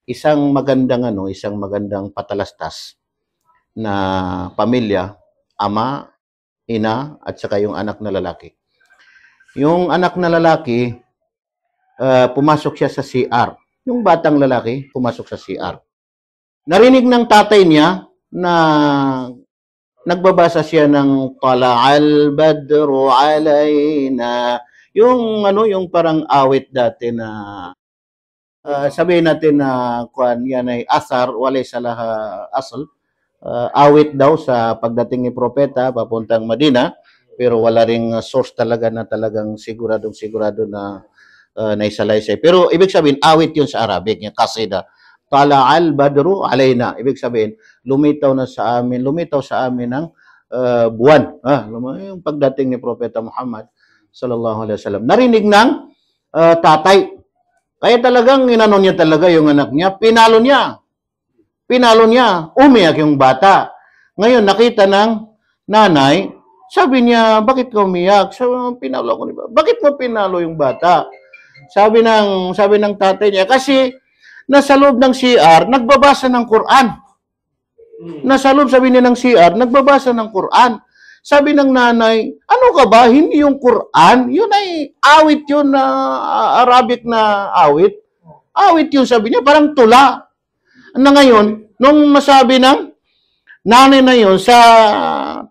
isang magandang patalastas na pamilya, ama, ina, at saka yung anak na lalaki. Yung anak na lalaki, pumasok siya sa CR. Yung batang lalaki, pumasok sa CR. Narinig ng tatay niya na nagbabasa siya ng Tala'al Badru Alayna. Yung parang awit dati na sabihin natin na yan ay asar, walay salaha asal. Awit daw sa pagdating ni propeta papuntang Madina, pero wala ring source talaga na talagang sigurado na naisalaysay. Pero ibig sabihin, awit yun sa Arabic, yung kasida. Tala'al badru alayna. Ibig sabihin, lumitaw sa amin ng buwan. Yung pagdating ni propeta Muhammad sallallahu alaihi wasallam. Narinig ng tatay. Kaya talagang inano niya talaga yung anak niya, pinalo niya, umiyak yung bata. Ngayon, nakita ng nanay, sabi niya, bakit ka umiyak? Sabi, pinalo ko, diba? Bakit mo pinalo yung bata? Sabi ng tatay niya, kasi nasa loob ng CR, nagbabasa ng Quran. Nasa loob, sabi niya ng CR, nagbabasa ng Quran. Sabi ng nanay, ano ka ba? Hindi yung Quran. Yun ay awit yun na Arabic na awit. Awit yun, sabi niya, parang tula. Na ngayon, nung masabi ng nanay na yun sa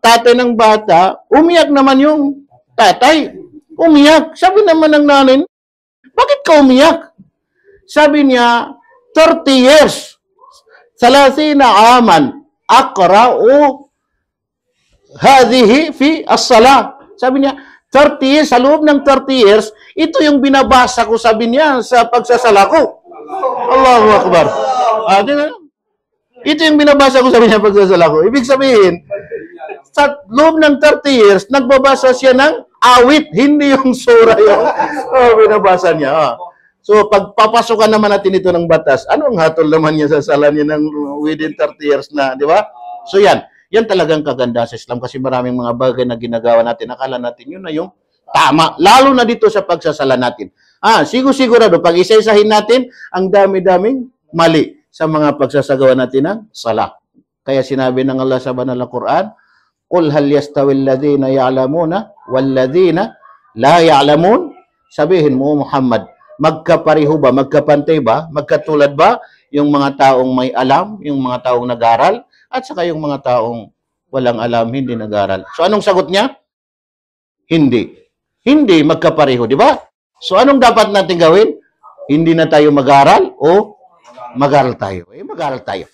tatay ng bata, umiyak naman yung tatay. Umiyak. Sabi naman ng nanay, bakit ka umiyak? Sabi niya, 30 years. 30 aman. Akra'u hadhihi fi as-salah. Sabi niya, 30 years, sa loob ng 30 years, ito yung binabasa ko, sabi niya, sa pagsasala ko. Allahu Akbar. Ito yung binabasa ko, sabi niya, pagsasala ko. Ibig sabihin, sa loob ng 30 years, nagbabasa siya ng awit, hindi yung sura yung binabasa niya. So, pagpapasokan naman natin ito ng batas, anong hatol naman niya sa sala niya ng within 30 years na, di ba? So, yan talagang kaganda sa Islam kasi maraming mga bagay na ginagawa natin. Akala natin yun na yung tama. Lalo na dito sa pagsasala natin. Sigurado, pag isa-isahin natin, ang dami-daming mali sa mga pagsasagawa natin ng sala. Kaya sinabi ng Allah sa banal na Quran, Qul hal yastawi alladhina ya'lamuna walladhina la ya'lamun. Sabihin mo, Muhammad, magkapareho ba, magkapantay ba, magkatulad ba yung mga taong may alam, yung mga taong nag-aral, at saka yung mga taong walang alam, hindi nag-aral. So, anong sagot niya? Hindi. Hindi magkapareho, di ba? So, anong dapat natin gawin? Hindi na tayo mag-aral o mag-aral tayo? Mag-aral tayo.